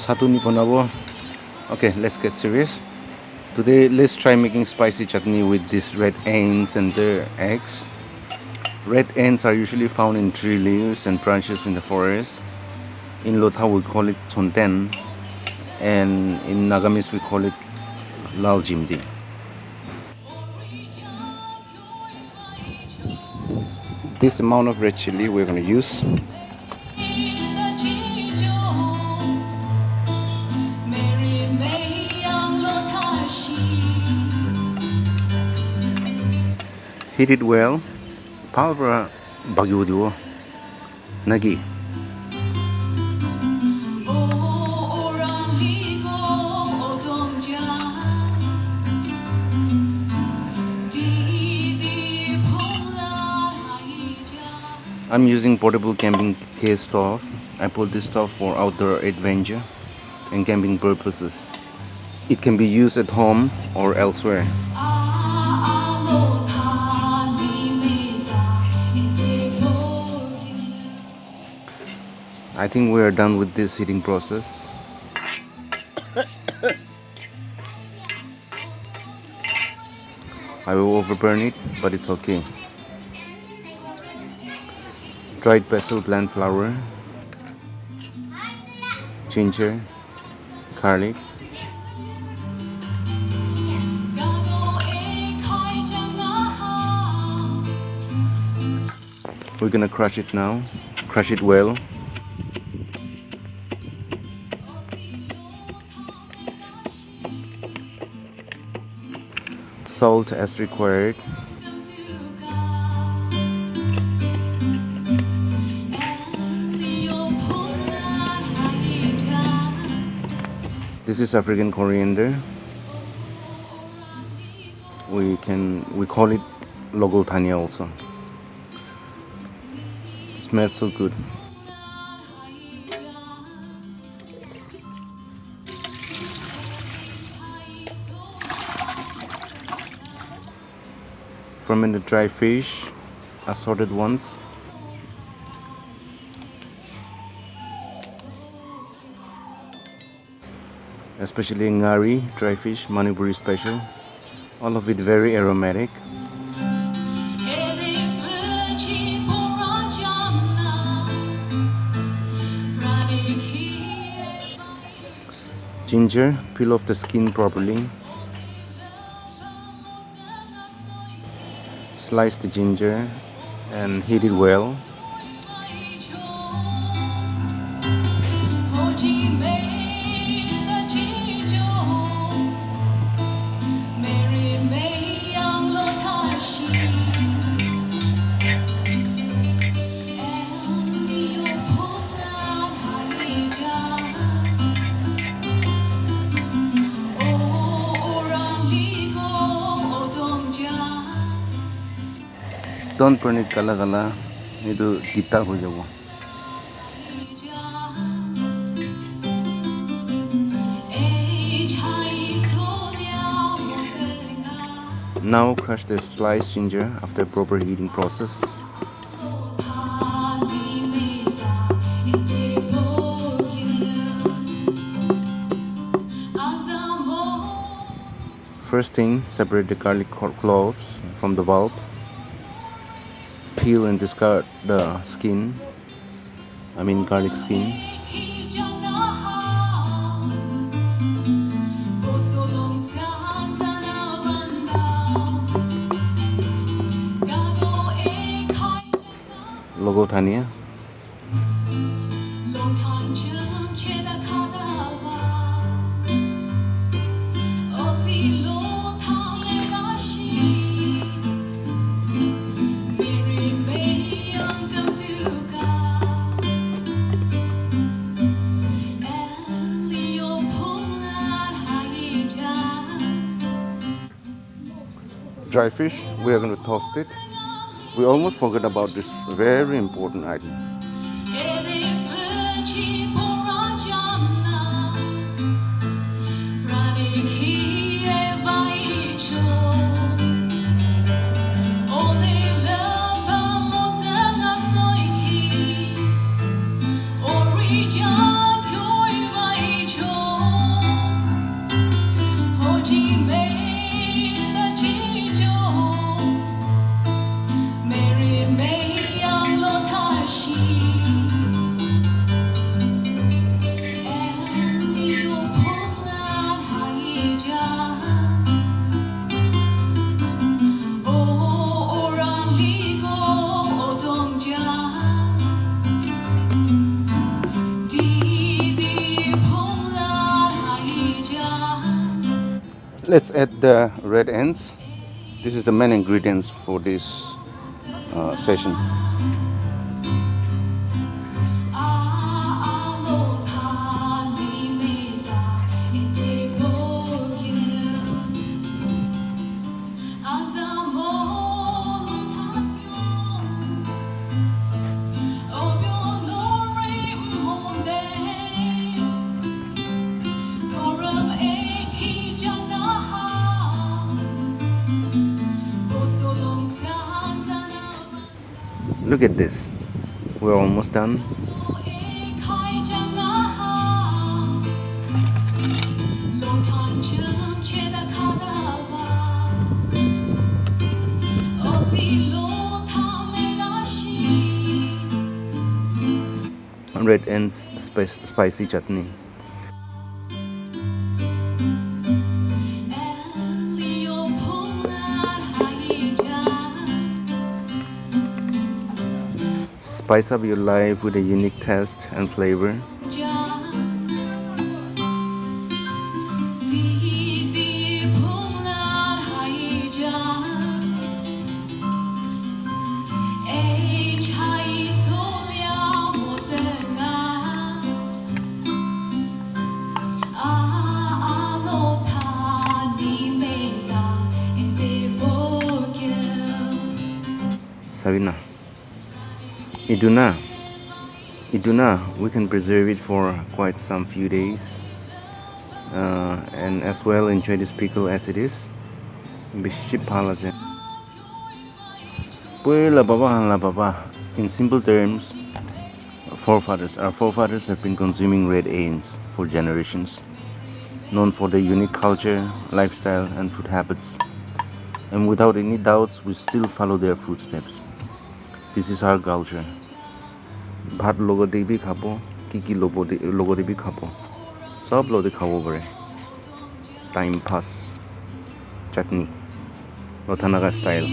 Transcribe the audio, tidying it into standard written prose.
Satu ni ponabo. Okay, let's get serious. Today, let's try making spicy chutney with these red ants and their eggs. Red ants are usually found in tree leaves and branches in the forest. In Lotha, we call it chonten, and in Nagamis, we call it laljimdi. This amount of red chili we're going to use. Heat it well. Palbra bagyudio. Nagi. I'm using portable camping gas stove. I put this stove for outdoor adventure and camping purposes. It can be used at home or elsewhere. I think we are done with this heating process. I will overburn it, but it's okay. Dried basil plant flower, ginger, garlic. We're gonna crush it now. Crush it well. Salt as required. This is African coriander. We call it logolthania also. It smells so good. Fermented dry fish, assorted ones. Especially ngari, dry fish, Manipuri special. All of it very aromatic. Ginger, peel off the skin properly. Slice the ginger and heat it well. Don't burn it kala kala. Itu dita ho jabo. Now crush the sliced ginger after proper heating process. First thing, separate the garlic cloves from the bulb. Peel and discard the skin. Garlic skin. Logolthania. Dry fish, we are going to toast it. We almost forgot about this very important item. Let's add the red ants. This is the main ingredients for this session. Look at this. We're almost done. Red ants spicy chutney. Spice up your life with a unique taste and flavor. Sabina, iduna, we can preserve it for quite some few days, and as well enjoy this pickle as it is. Bishop Palace. La baba. In simple terms, our forefathers have been consuming red ants for generations, known for their unique culture, lifestyle, and food habits. And without any doubts, we still follow their footsteps. This is our culture. Bhat logode bhi khabo, kiki logode bhi khabo. Sab lode khabo bare. Time pass. Chutney. Lotha Naga Style.